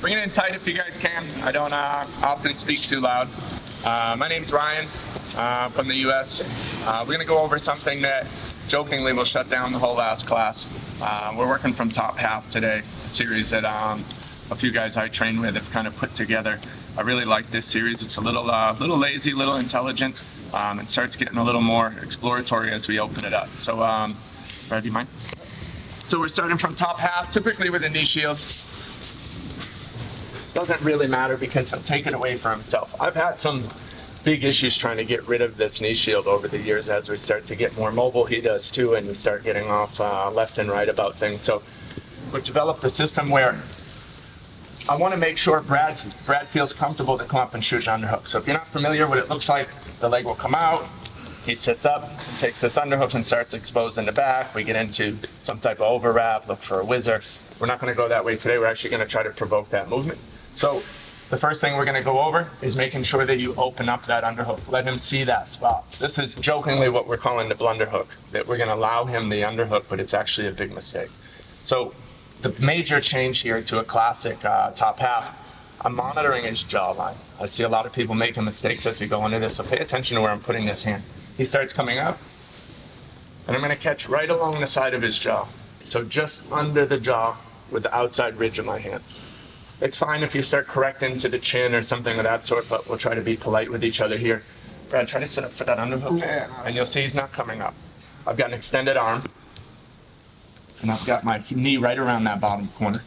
Bring it in tight if you guys can. I don't often speak too loud. My name's Ryan from the US. We're going to go over something that jokingly will shut down the whole last class. We're working from top half today, a series that a few guys I train with have kind of put together. I really like this series. It's a little lazy, a little intelligent, and starts getting a little more exploratory as we open it up. So, Brad, do you mind? So we're starting from top half, typically with a knee shield. Doesn't really matter because he'll take it away for himself. I've had some big issues trying to get rid of this knee shield over the years. As we start to get more mobile, he does too, and we start getting off left and right about things. So we've developed a system where I want to make sure Brad feels comfortable to come up and shoot an underhook. So if you're not familiar with what it looks like, the leg will come out, he sits up, takes this underhook and starts exposing the back. We get into some type of overwrap, look for a whizzer. We're not going to go that way today. We're actually going to try to provoke that movement. So the first thing we're going to go over is making sure that you open up that underhook. Let him see that spot. This is jokingly what we're calling the blunderhook, that we're going to allow him the underhook, but it's actually a big mistake. So the major change here to a classic top half, I'm monitoring his jawline. I see a lot of people making mistakes as we go into this, so pay attention to where I'm putting this hand. He starts coming up, and I'm going to catch right along the side of his jaw. So just under the jaw with the outside ridge of my hand. It's fine if you start correcting to the chin or something of that sort, but we'll try to be polite with each other here. Brad, try to sit up for that underhook, and you'll see he's not coming up. I've got an extended arm, and I've got my knee right around that bottom corner.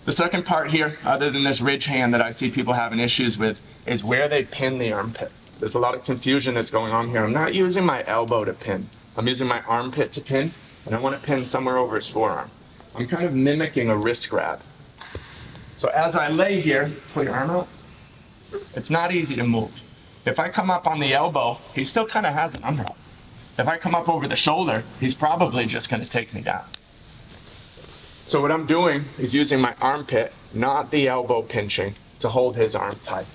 The second part here, other than this ridge hand that I see people having issues with, is where they pin the armpit. There's a lot of confusion that's going on here. I'm not using my elbow to pin. I'm using my armpit to pin, and I want to pin somewhere over his forearm. I'm kind of mimicking a wrist grab. So as I lay here, pull your arm out, it's not easy to move. If I come up on the elbow, he still kind of has an underhook. If I come up over the shoulder, he's probably just going to take me down. So what I'm doing is using my armpit, not the elbow pinching, to hold his arm tight.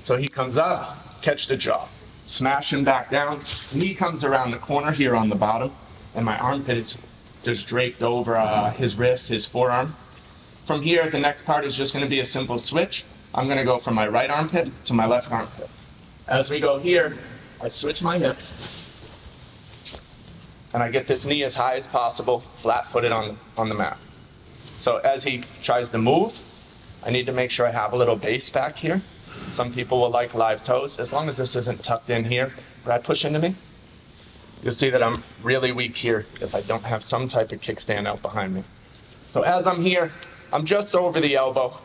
So he comes up, catch the jaw, smash him back down, knee comes around the corner here on the bottom, and my armpit is just draped over his wrist, his forearm. From here, the next part is just going to be a simple switch. I'm going to go from my right armpit to my left armpit. As we go here, I switch my hips, and I get this knee as high as possible, flat-footed on the mat. So as he tries to move, I need to make sure I have a little base back here. Some people will like live toes. As long as this isn't tucked in here, Brad, push into me. You'll see that I'm really weak here if I don't have some type of kickstand out behind me. So as I'm here, I'm just over the elbow.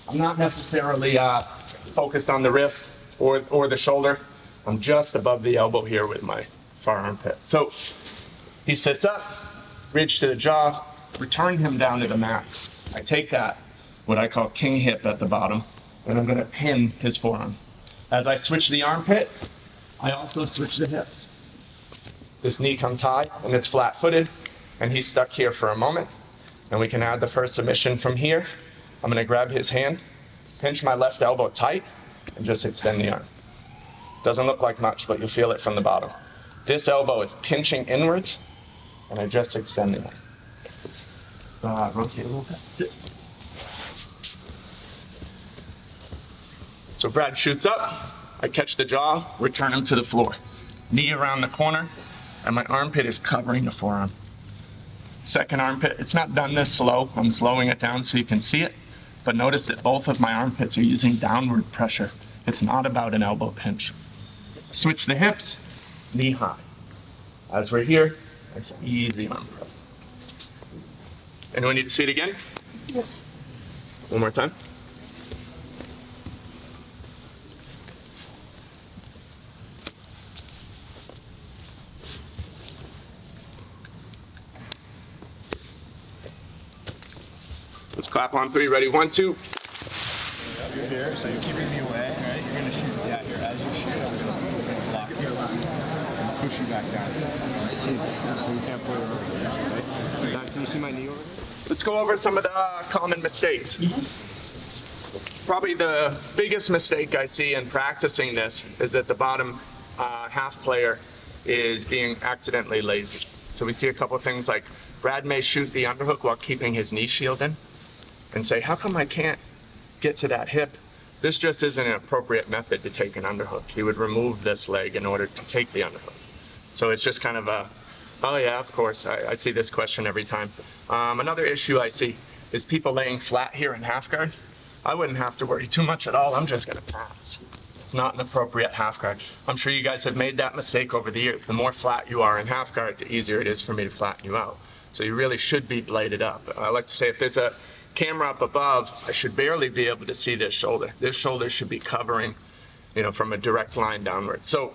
I'm not necessarily focused on the wrist or the shoulder. I'm just above the elbow here with my far armpit. So he sits up, ridge to the jaw, return him down to the mat. I take that, what I call king hip at the bottom, and I'm going to pin his forearm. As I switch the armpit, I also switch the hips. This knee comes high, and it's flat-footed, and he's stuck here for a moment. And we can add the first submission from here. I'm going to grab his hand, pinch my left elbow tight, and just extend the arm. Doesn't look like much, but you'll feel it from the bottom. This elbow is pinching inwards, and I just extend the arm. Rotate a little bit. So Brad shoots up, I catch the jaw, return him to the floor. Knee around the corner, and my armpit is covering the forearm. Second armpit, it's not done this slow, I'm slowing it down so you can see it, but notice that both of my armpits are using downward pressure. It's not about an elbow pinch. Switch the hips, knee high. As we're here, nice easy arm press. Anyone need to see it again? Yes. One more time. Let's clap on 3. Ready? 1, 2. You're here, so you're keeping me away, right? You're gonna shoot. Yeah, here. As you shoot, I'm gonna block you and push you back down. So you can't put it over there. Right? Can you see my knee over there? Let's go over some of the common mistakes. Probably the biggest mistake I see in practicing this is that the bottom half player is being accidentally lazy. So we see a couple of things like Brad may shoot the underhook while keeping his knee shield in and say, how come I can't get to that hip, this just isn't an appropriate method to take an underhook. He would remove this leg in order to take the underhook. So it's just kind of a, oh yeah, of course, I see this question every time. Another issue I see is people laying flat here in half guard. I wouldn't have to worry too much at all. I'm just gonna pass. It's not an appropriate half guard. I'm sure you guys have made that mistake over the years. The more flat you are in half guard, the easier it is for me to flatten you out. So you really should be bladed up. I like to say if there's a camera up above, I should barely be able to see this shoulder. This shoulder should be covering, you know, from a direct line downward. So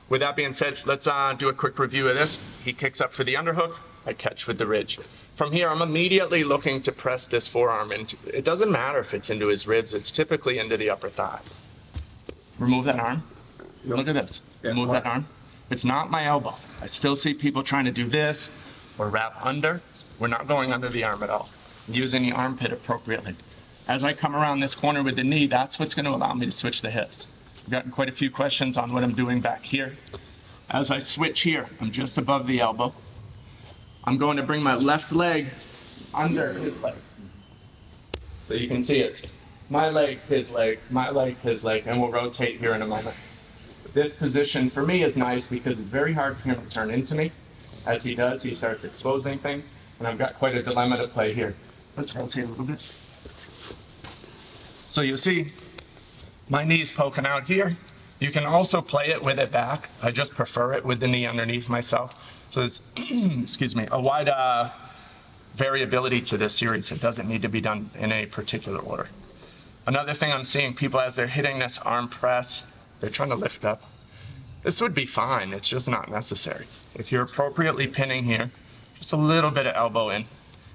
with that being said, let's do a quick review of this. He kicks up for the underhook, I catch with the ridge. From here, I'm immediately looking to press this forearm into, it doesn't matter if it's into his ribs, it's typically into the upper thigh. Remove that arm. Look at this. Remove that arm. It's not my elbow. I still see people trying to do this or wrap under. We're not going under the arm at all. Using the armpit appropriately. As I come around this corner with the knee, that's what's going to allow me to switch the hips. I've gotten quite a few questions on what I'm doing back here. As I switch here, I'm just above the elbow. I'm going to bring my left leg under his leg. So you can see it. My leg, his leg, my leg, his leg, and we'll rotate here in a moment. This position for me is nice because it's very hard for him to turn into me. As he does, he starts exposing things, and I've got quite a dilemma to play here. Let's rotate a little bit. So you see, my knee's poking out here. You can also play it with it back. I just prefer it with the knee underneath myself. So there's, excuse me, a wide variability to this series. It doesn't need to be done in a particular order. Another thing I'm seeing people as they're hitting this arm press, they're trying to lift up. This would be fine, it's just not necessary. If you're appropriately pinning here, just a little bit of elbow in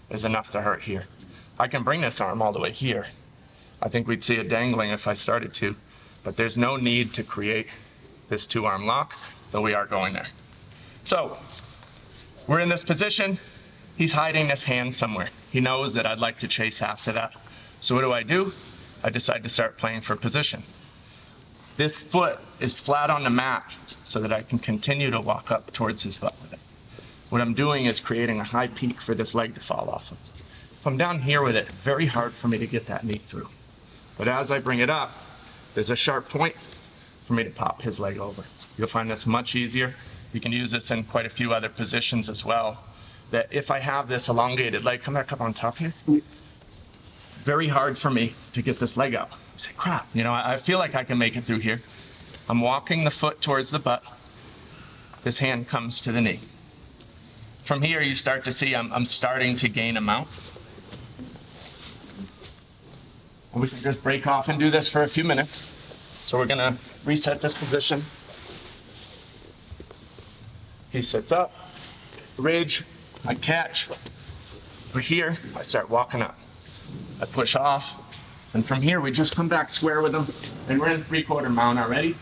is enough to hurt here. I can bring this arm all the way here. I think we'd see it dangling if I started to, but there's no need to create this two-arm lock, though we are going there. So, we're in this position. He's hiding his hand somewhere. He knows that I'd like to chase after that. So what do? I decide to start playing for position. This foot is flat on the mat so that I can continue to walk up towards his butt with it. What I'm doing is creating a high peak for this leg to fall off of. If I'm down here with it, very hard for me to get that knee through. But as I bring it up, there's a sharp point for me to pop his leg over. You'll find this much easier. You can use this in quite a few other positions as well. That if I have this elongated leg, come back up on top here. Very hard for me to get this leg out. I say, crap, you know, I feel like I can make it through here. I'm walking the foot towards the butt. This hand comes to the knee. From here, you start to see I'm starting to gain a mount. And we can just break off and do this for a few minutes. So we're gonna reset this position. He sits up, ridge, I catch. Over here, I start walking up. I push off, and from here we just come back square with him, and we're in 3/4 mount already.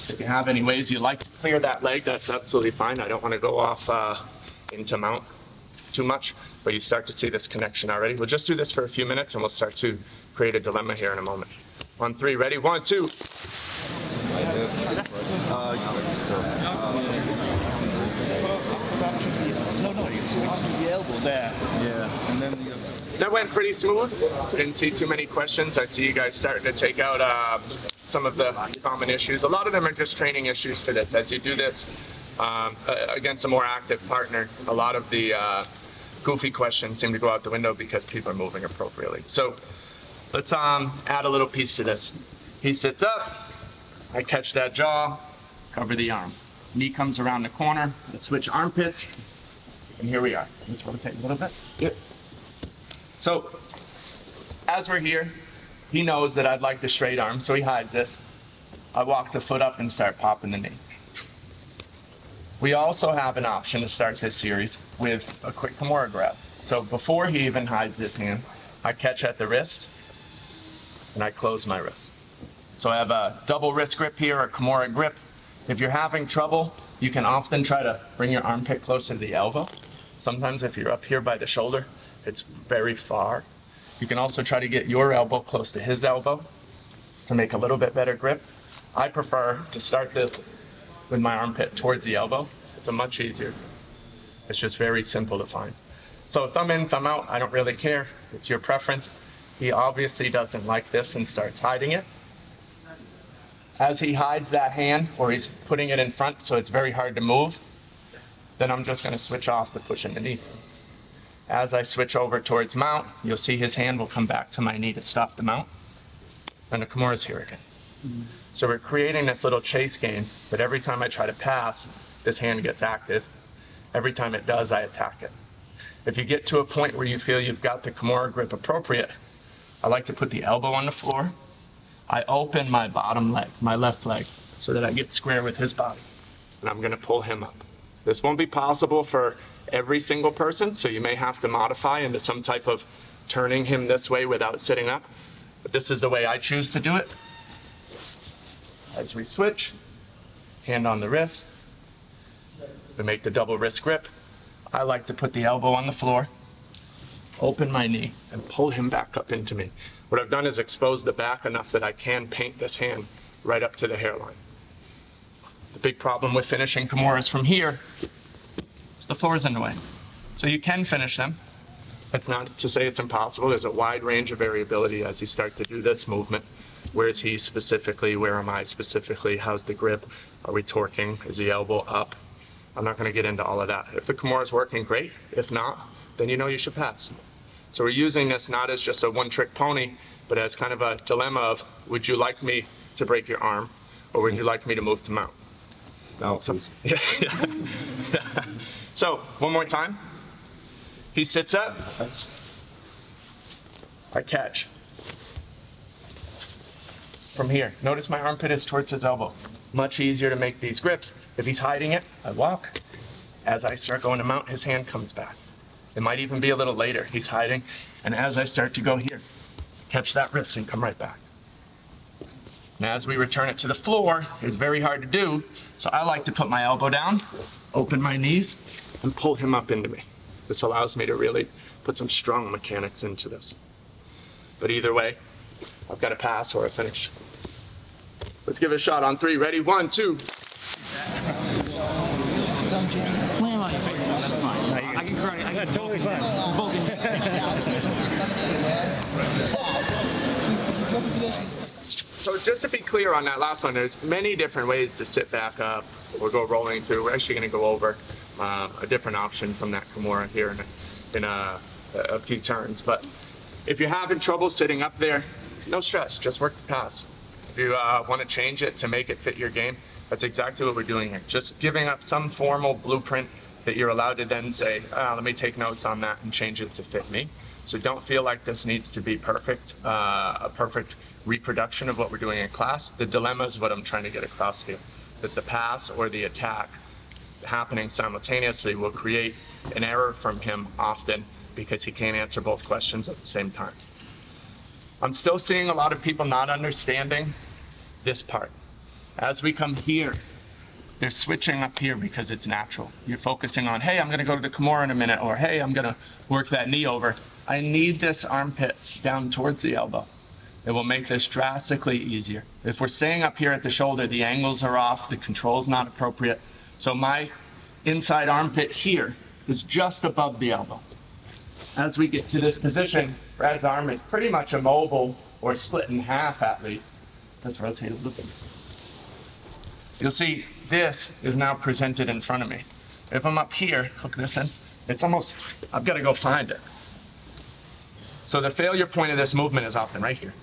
If you have any ways you like to clear that leg, that's absolutely fine. I don't want to go off into mount too much, but you start to see this connection already. We'll just do this for a few minutes, and we'll start to create a dilemma here in a moment. On 3, ready? 1, 2. That went pretty smooth. Didn't see too many questions. I see you guys starting to take out some of the common issues. A lot of them are just training issues for this. As you do this against a more active partner, a lot of the goofy questions seem to go out the window because people are moving appropriately. So let's add a little piece to this. He sits up, I catch that jaw, cover the arm. Knee comes around the corner, I switch armpits, and here we are. Let's rotate a little bit. Yep. So, as we're here, he knows that I'd like the straight arm, so he hides this. I walk the foot up and start popping the knee. We also have an option to start this series with a quick kimura grab. So before he even hides his hand, I catch at the wrist, and I close my wrist. So I have a double wrist grip here, or kimura grip. If you're having trouble, you can often try to bring your armpit closer to the elbow. Sometimes if you're up here by the shoulder, it's very far. You can also try to get your elbow close to his elbow to make a little bit better grip. I prefer to start this with my armpit towards the elbow. It's a much easier. It's just very simple to find. So thumb in, thumb out, I don't really care. It's your preference. He obviously doesn't like this and starts hiding it. As he hides that hand, or he's putting it in front so it's very hard to move, then I'm just going to switch off to push him beneath. As I switch over towards mount, you'll see his hand will come back to my knee to stop the mount. And the kimura's here again. So we're creating this little chase game, but every time I try to pass, this hand gets active. Every time it does, I attack it. If you get to a point where you feel you've got the kimura grip appropriate, I like to put the elbow on the floor. I open my bottom leg, my left leg, so that I get square with his body. And I'm gonna pull him up. This won't be possible for every single person, so you may have to modify into some type of turning him this way without sitting up. But this is the way I choose to do it. As we switch, hand on the wrist, we make the double wrist grip. I like to put the elbow on the floor, open my knee, and pull him back up into me. What I've done is expose the back enough that I can paint this hand right up to the hairline. The big problem with finishing kimuras from here is the floor's in the way. So you can finish them. That's not to say it's impossible. There's a wide range of variability as you start to do this movement. Where is he specifically? Where am I specifically? How's the grip? Are we torquing? Is the elbow up? I'm not going to get into all of that. If the kimura is working, great. If not, then you know you should pass. So we're using this not as just a one-trick pony, but as kind of a dilemma of, would you like me to break your arm, or would you like me to move to mount? No. Yeah. So, one more time. He sits up. I catch. From here, notice my armpit is towards his elbow. Much easier to make these grips. If he's hiding it, I walk. As I start going to mount, his hand comes back. It might even be a little later. He's hiding. And as I start to go here, catch that wrist and come right back. And as we return it to the floor, it's very hard to do. So I like to put my elbow down, open my knees, and pull him up into me. This allows me to really put some strong mechanics into this. But either way, I've got to pass or I finish. Let's give it a shot on 3. Ready? 1, 2. Slam on your face, that's fine. I can karate. I can totally fine. So just to be clear on that last one, there's many different ways to sit back up or go rolling through. We're actually going to go over a different option from that kimura here in a few turns. But if you're having trouble sitting up there, no stress, just work the pass. If you want to change it to make it fit your game, that's exactly what we're doing here. Just giving up some formal blueprint that you're allowed to then say, let me take notes on that and change it to fit me. So don't feel like this needs to be perfect, a perfect reproduction of what we're doing in class. The dilemma is what I'm trying to get across here, that the pass or the attack happening simultaneously will create an error from him often because he can't answer both questions at the same time. I'm still seeing a lot of people not understanding this part. As we come here, they're switching up here because it's natural. You're focusing on, hey, I'm gonna go to the kimura in a minute, or hey, I'm gonna work that knee over. I need this armpit down towards the elbow. It will make this drastically easier. If we're staying up here at the shoulder, the angles are off, the control's not appropriate. So my inside armpit here is just above the elbow. As we get to this position, Brad's arm is pretty much immobile or split in half at least. Let's rotate a little bit. You'll see this is now presented in front of me. If I'm up here, hook this in, it's almost, I've got to go find it. So the failure point of this movement is often right here.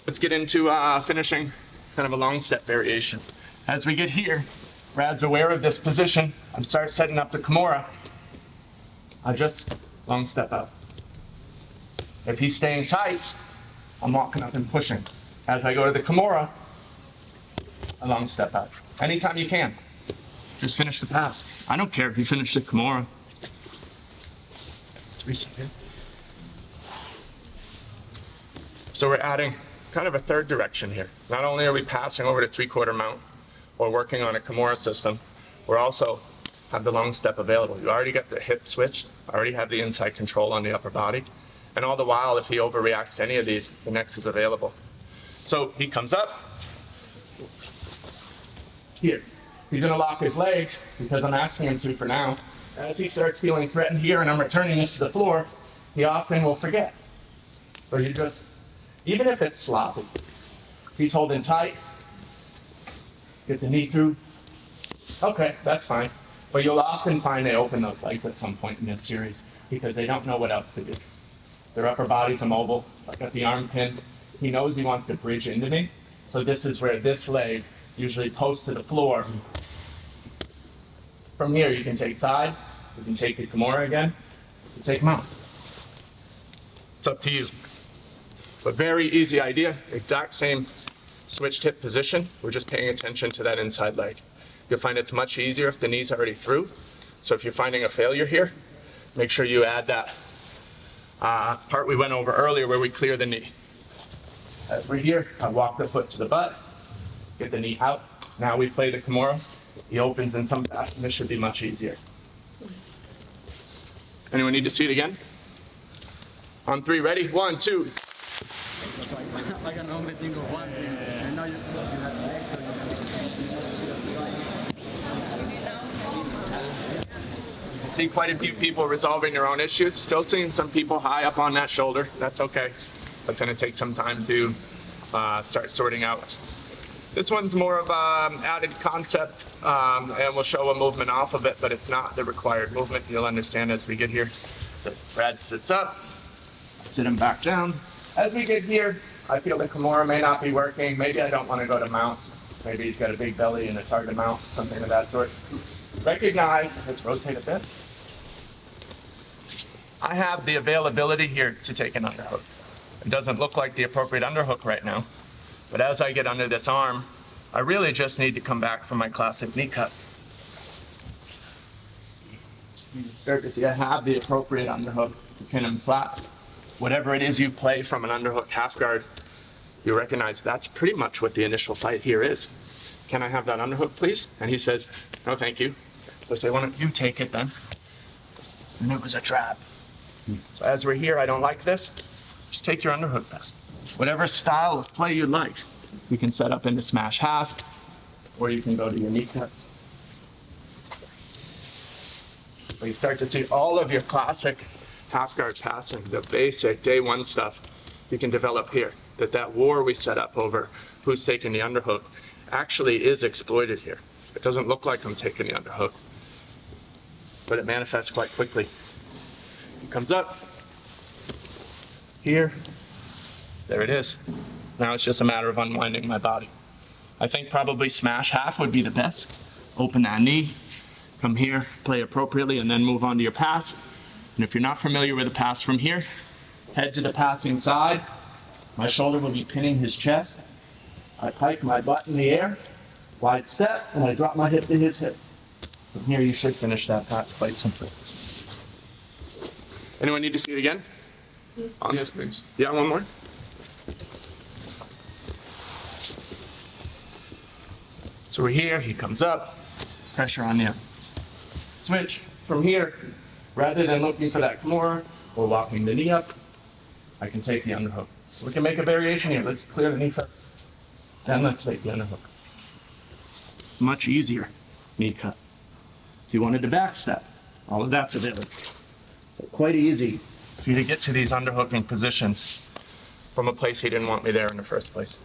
Let's get into finishing kind of a long step variation. As we get here, Brad's aware of this position. I'm start setting up the kimura. I just long step out. If he's staying tight, I'm walking up and pushing. As I go to the kimura, a long step out. Anytime you can, just finish the pass. I don't care if you finish the kimura. Let's reset here. So we're adding kind of a third direction here. Not only are we passing over to 3/4 mount or working on a kimura system, we're also have the long step available. You already got the hip switched, already have the inside control on the upper body, and all the while, if he overreacts to any of these, the next is available. So he comes up, here. He's gonna lock his legs because I'm asking him to for now. As he starts feeling threatened here and I'm returning this to the floor, he often will forget. So you just, even if it's sloppy, he's holding tight, get the knee through. Okay, that's fine. But you'll often find they open those legs at some point in this series because they don't know what else to do. Their upper body's immobile, like at the arm pin. He knows he wants to bridge into me. So this is where this leg usually posts to the floor. From here, you can take side, you can take the kimura again, you take mount. It's up to you. But very easy idea, exact same switched hip position. We're just paying attention to that inside leg. You'll find it's much easier if the knee's already through. So if you're finding a failure here, make sure you add that part we went over earlier where we clear the knee. As we're here, I walk the foot to the butt, get the knee out. Now we play the kimura. He opens in some fashion. This should be much easier. Anyone need to see it again? On 3, ready? 1, 2. Like I normally think of 1, 2, and now you have the extra. I see quite a few people resolving their own issues. Still seeing some people high up on that shoulder. That's okay. That's going to take some time to start sorting out. This one's more of an added concept, and we'll show a movement off of it, but it's not the required movement. You'll understand as we get here. Brad sits up, sit him back down. As we get here, I feel the kimura may not be working. Maybe I don't want to go to mounts. Maybe he's got a big belly and it's hard to mount, something of that sort. Recognize, let's rotate a bit. I have the availability here to take an underhook. It doesn't look like the appropriate underhook right now, but as I get under this arm, I really just need to come back from my classic knee cut. You start to see I have the appropriate underhook to pin him flat. Whatever it is you play from an underhook half guard, you recognize that's pretty much what the initial fight here is. Can I have that underhook, please? And he says, no, thank you. So I say, why don't you take it then? And it was a trap. So as we're here, I don't like this. Just take your underhook back. Whatever style of play you like. You can set up into smash half, or you can go to your knee cuts. But you start to see all of your classic half guard passing, the basic day one stuff you can develop here. That war we set up over who's taking the underhook actually is exploited here. It doesn't look like I'm taking the underhook, but it manifests quite quickly. He comes up, here, there it is. Now it's just a matter of unwinding my body. I think probably smash half would be the best. Open that knee, come here, play appropriately, and then move on to your pass. And if you're not familiar with the pass from here, head to the passing side. My shoulder will be pinning his chest. I pike my butt in the air, wide step, and I drop my hip to his hip. From here you should finish that pass quite simply. Anyone need to see it again? Yes, please. Yeah, one more. So we're here, he comes up, pressure on the switch. From here, rather than looking for that kimura or walking the knee up, I can take the underhook. So we can make a variation here. Let's clear the knee first. Then let's take the underhook. Much easier knee cut. If you wanted to back step, all of that's available. But quite easy for you to get to these underhooking positions from a place he didn't want me there in the first place.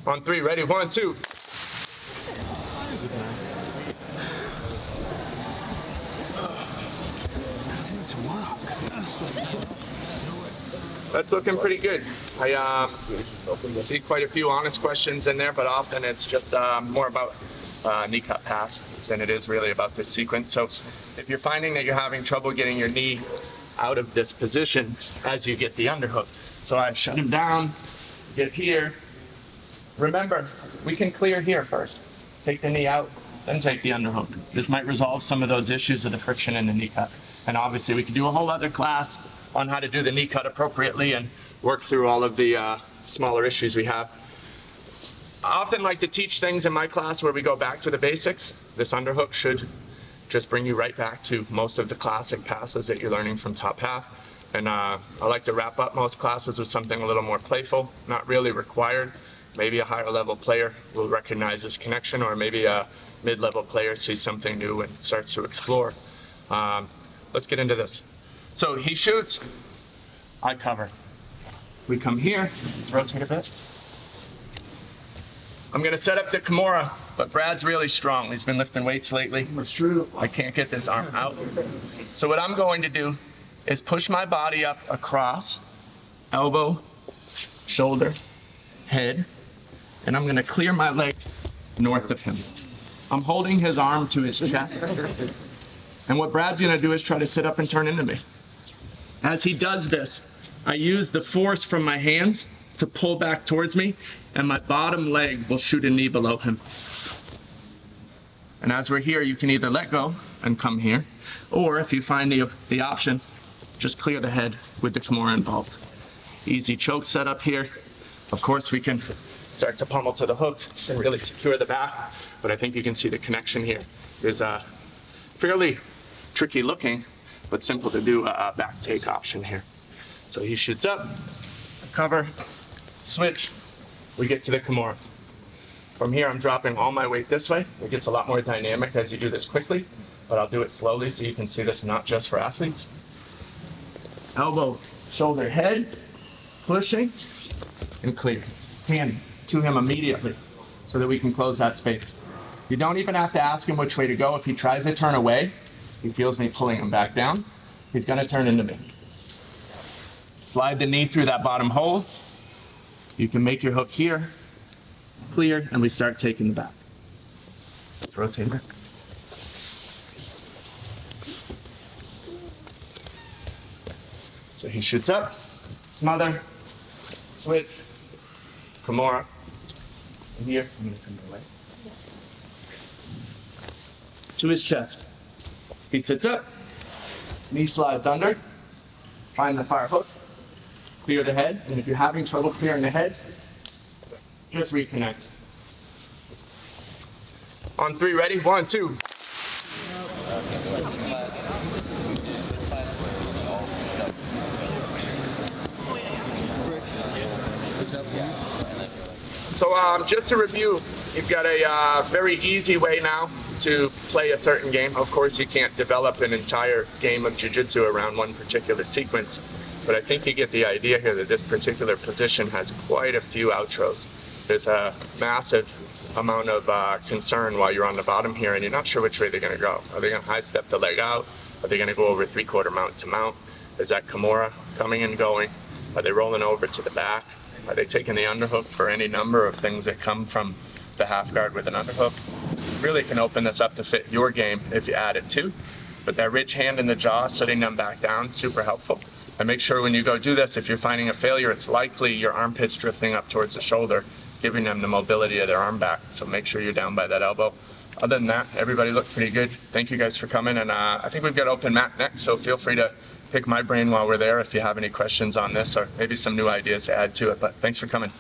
On 3, ready, 1, 2. That's looking pretty good. I see quite a few honest questions in there, but often it's just more about knee cut pass than it is really about this sequence. So if you're finding that you're having trouble getting your knee out of this position as you get the underhook, so I shut him down, get here. Remember, we can clear here first. Take the knee out, then take the underhook. This might resolve some of those issues of the friction in the knee cut. And obviously we could do a whole other class on how to do the knee cut appropriately and work through all of the smaller issues we have. I often like to teach things in my class where we go back to the basics. This underhook should just bring you right back to most of the classic passes that you're learning from top half. And I like to wrap up most classes with something a little more playful, not really required. Maybe a higher level player will recognize this connection, or maybe a mid-level player sees something new and starts to explore. Let's get into this. So he shoots, I cover. We come here. Let's rotate a bit. I'm gonna set up the kimura, but Brad's really strong. He's been lifting weights lately. That's true. I can't get this arm out. So what I'm going to do is push my body up across, elbow, shoulder, head, and I'm gonna clear my legs north of him. I'm holding his arm to his chest. And what Brad's gonna do is try to sit up and turn into me. As he does this, I use the force from my hands to pull back towards me, and my bottom leg will shoot a knee below him. And as we're here, you can either let go and come here, or if you find the option, just clear the head with the kimura involved. Easy choke setup here. Of course, we can start to pummel to the hook and really secure the back, but I think you can see the connection here is fairly tricky looking, but simple to do a back take option here. So he shoots up, cover, switch, we get to the kimura. From here, I'm dropping all my weight this way. It gets a lot more dynamic as you do this quickly, but I'll do it slowly so you can see this not just for athletes. Elbow, shoulder, head, pushing, and clear. Hand to him immediately so that we can close that space. You don't even have to ask him which way to go. If he tries to turn away, he feels me pulling him back down, he's gonna turn into me. Slide the knee through that bottom hole. You can make your hook here, clear, and we start taking the back. Let's rotate it. So he shoots up, smother, switch, kimura. And here, I'm gonna come away. To his chest. He sits up, knee slides under, find the fire hook, clear the head, and if you're having trouble clearing the head, just reconnect. On 3, ready? 1, 2. So just to review, you've got a very easy way now to play a certain game. Of course, you can't develop an entire game of jiu-jitsu around one particular sequence, but I think you get the idea here that this particular position has quite a few outros. There's a massive amount of concern while you're on the bottom here and you're not sure which way they're gonna go. Are they gonna high step the leg out? Are they gonna go over 3/4 mount to mount? Is that kimura coming and going? Are they rolling over to the back? Are they taking the underhook for any number of things that come from the half guard with an underhook? Really can open this up to fit your game if you add it too. But that ridge hand in the jaw, sitting them back down, super helpful. And make sure when you go do this, if you're finding a failure, it's likely your armpit's drifting up towards the shoulder, giving them the mobility of their arm back. So make sure you're down by that elbow. Other than that, everybody looked pretty good. Thank you guys for coming. And I think we've got open mat next, so feel free to pick my brain while we're there if you have any questions on this or maybe some new ideas to add to it. But thanks for coming.